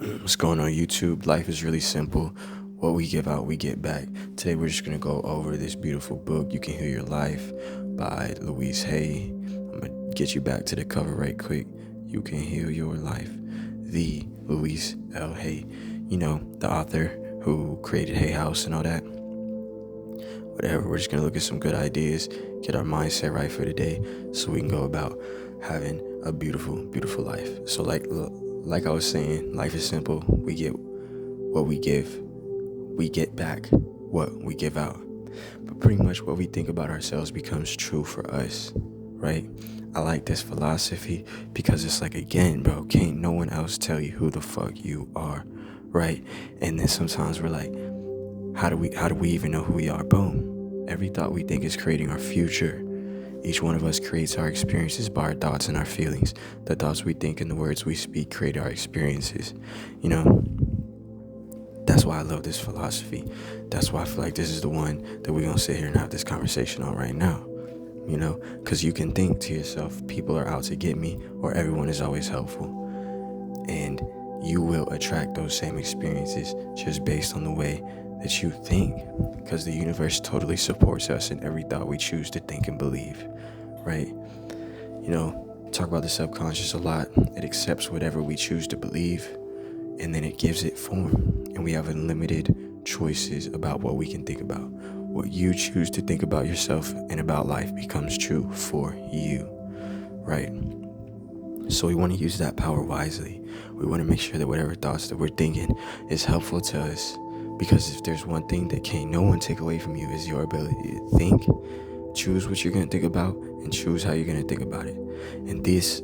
What's going on, YouTube? Life is really simple. What we give out, we get back. Today, we're just going to go over this beautiful book, You Can Heal Your Life, by Louise Hay. I'm going to get you back to the cover right quick. You Can Heal Your Life. The Louise L. Hay. You know, the author who created Hay House and all that. Whatever, we're just going to look at some good ideas, get our mindset right for the day so we can go about having a beautiful, beautiful life. So like I was saying, life is simple. We get what we give. We get back what we give out. But pretty much what we think about ourselves becomes true for us, right? I like this philosophy because it's like, again, bro, can't no one else tell you who the fuck you are, right? And then sometimes we're like, how do we even know who we are? Boom. Every thought we think is creating our future. Each one of us creates our experiences by our thoughts and our feelings. The thoughts we think and the words we speak create our experiences. You know, that's why I love this philosophy. That's why I feel like this is the one that we're going to sit here and have this conversation on right now. You know, because you can think to yourself, people are out to get me, or everyone is always helpful. And you will attract those same experiences just based on the way that you think, because the universe totally supports us in every thought we choose to think and believe, right? You know, talk about the subconscious a lot. It accepts whatever we choose to believe, and then it gives it form, and we have unlimited choices about what we can think about. What you choose to think about yourself and about life becomes true for you, right? So we want to use that power wisely. We want to make sure that whatever thoughts that we're thinking is helpful to us. Because if there's one thing that can't no one take away from you, is your ability to think. Choose what you're going to think about and choose how you're going to think about it. And this.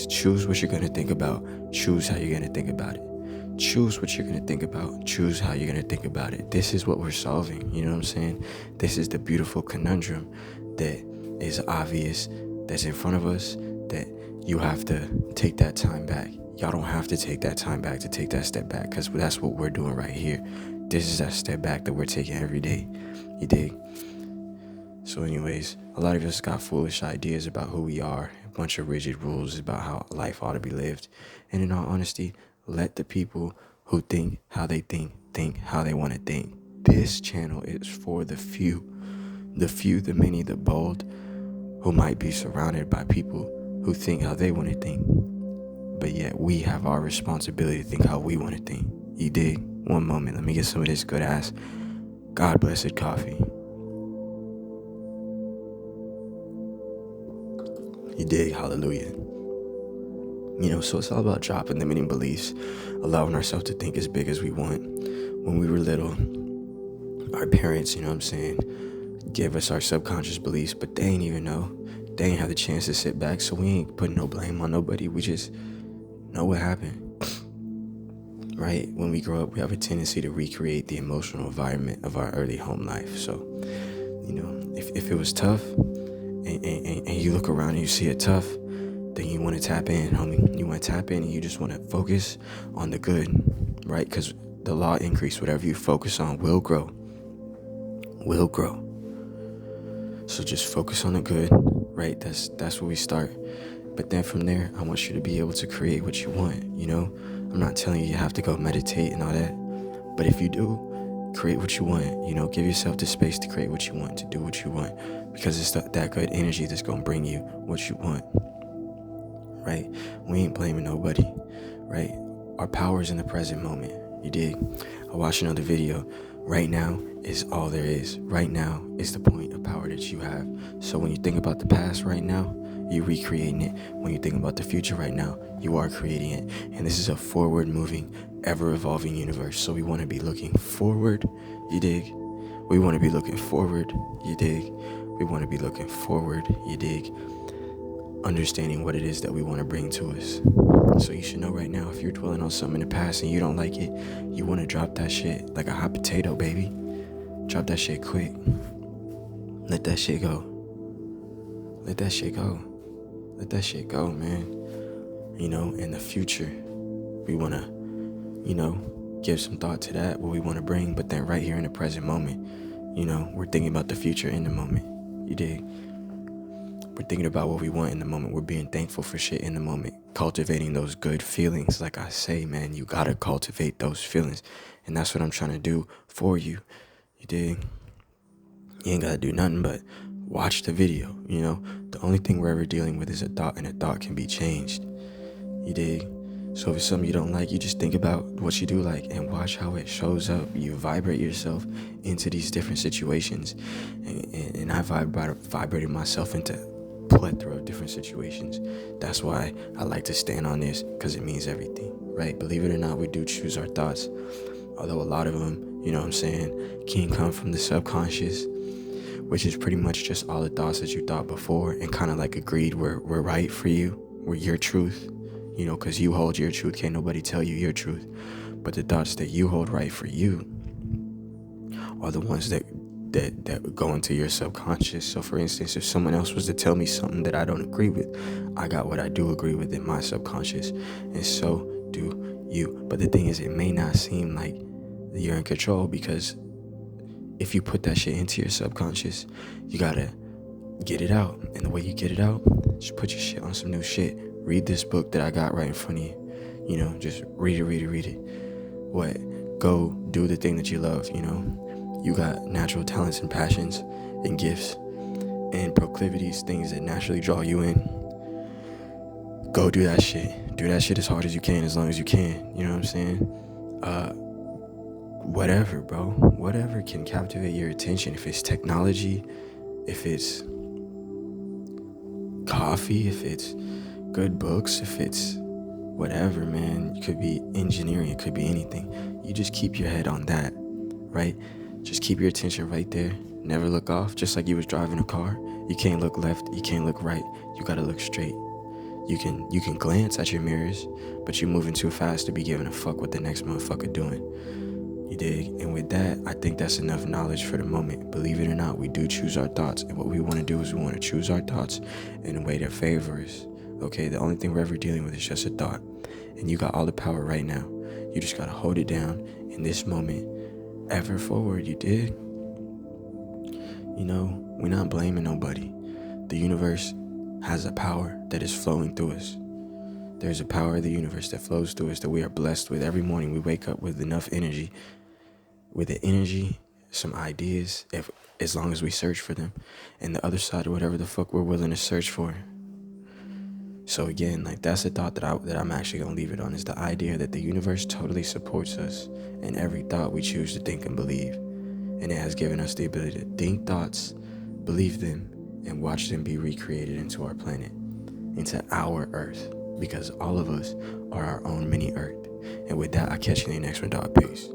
Choose what you're going to think about. Choose how you're going to think about it. Choose what you're going to think about. Choose how you're going to think about it. This is what we're solving. You know what I'm saying? This is the beautiful conundrum that is obvious, that's in front of us, that you have to take that time back. Y'all don't have to take that time back to take that step back, because that's what we're doing right here. This is that step back that we're taking every day. You dig? So anyways, a lot of us got foolish ideas about who we are, a bunch of rigid rules about how life ought to be lived. And in all honesty, let the people who think how they think how they want to think. This channel is for the few, the many, the bold, who might be surrounded by people who think how they want to think. But yet we have our responsibility to think how we want to think. You dig? One moment, let me get some of this good ass God blessed coffee. You dig? Hallelujah. You know, so it's all about dropping limiting beliefs, allowing ourselves to think as big as we want. When we were little, our parents, you know what I'm saying, give us our subconscious beliefs, but they ain't even know. They ain't have the chance to sit back, so we ain't putting no blame on nobody. We just know what happened, right? When we grow up, we have a tendency to recreate the emotional environment of our early home life. So, you know, if it was tough and you look around and you see it tough, then you want to tap in, homie. You want to tap in and you just want to focus on the good, right? Because the law of increase, whatever you focus on will grow. Will grow. So just focus on the good, right? That's where we start. But then from there, I want you to be able to create what you want, you know? I'm not telling you have to go meditate and all that. But if you do, create what you want, you know? Give yourself the space to create what you want, to do what you want. Because it's that good energy that's going to bring you what you want, right? We ain't blaming nobody, right? Our power is in the present moment, you dig? I watched another video. Right now is all there is. Right now is the point of power that you have. So when you think about the past right now, you're recreating it. When you think about the future right now, you are creating it. And this is a forward-moving, ever-evolving universe. So we want to be looking forward, you dig? We want to be looking forward, you dig? We want to be looking forward, you dig? Understanding what it is that we want to bring to us. So you should know right now, if you're dwelling on something in the past and you don't like it, you want to drop that shit like a hot potato, baby. Drop that shit quick. Let that shit go. Let that shit go. Let that shit go, man. You know, in the future, we want to, you know, give some thought to that, what we want to bring. But then right here in the present moment, you know, we're thinking about the future in the moment. You dig? We're thinking about what we want in the moment. We're being thankful for shit in the moment. cultivating those good feelings. Like I say, man, you gotta cultivate those feelings. And that's what I'm trying to do for you. You dig? You ain't gotta do nothing but watch the video. The only thing we're ever dealing with is a thought, and a thought can be changed. You dig? So if it's something you don't like, you just think about what you do like and watch how it shows up. You vibrate yourself into these different situations. And I vibrated myself into a plethora of different situations. That's why I like to stand on this, because it means everything, right? Believe it or not, we do choose our thoughts. Although a lot of them, can come from the subconscious, which is pretty much just all the thoughts that you thought before and kind of like agreed were right for you, were your truth. Because you hold your truth. Can't nobody tell you your truth. But the thoughts that you hold right for you are the ones that go into your subconscious. So for instance, if someone else was to tell me something that I don't agree with, I got what I do agree with in my subconscious, and so do you. But the thing is, it may not seem like you're in control, because if you put that shit into your subconscious, you gotta get it out. And the way you get it out, just put your shit on some new shit. Read this book that I got right in front of you. Just read it. Go do the thing that you love. You got natural talents and passions and gifts and proclivities, things that naturally draw you in. Go do that shit. Do that shit as hard as you can, as long as you can. You know what I'm saying? Whatever, bro. Whatever can captivate your attention. If it's technology, if it's coffee, if it's good books, if it's whatever, man. It could be engineering, it could be anything. You just keep your head on that, right? Just keep your attention right there. Never look off. Just like you was driving a car, you can't look left, you can't look right. You gotta look straight. You can glance at your mirrors, but you're moving too fast to be giving a fuck what the next motherfucker doing. You dig? And with that, I think that's enough knowledge for the moment. Believe it or not, we do choose our thoughts. And what we want to do is we want to choose our thoughts in a way that favors. Okay, the only thing we're ever dealing with is just a thought. And you got all the power right now. You just got to hold it down in this moment. Ever forward, you dig? We're not blaming nobody. The universe has a power that is flowing through us. There's a power of the universe that flows through us that we are blessed with. Every morning we wake up with enough energy. With the energy, some ideas, as long as we search for them. And the other side of whatever the fuck we're willing to search for. So again, that's a thought that I'm actually going to leave it on, is the idea that the universe totally supports us in every thought we choose to think and believe. And it has given us the ability to think thoughts, believe them, and watch them be recreated into our planet, into our Earth. Because all of us are our own mini Earth. And with that, I'll catch you in the next one, dog. Peace.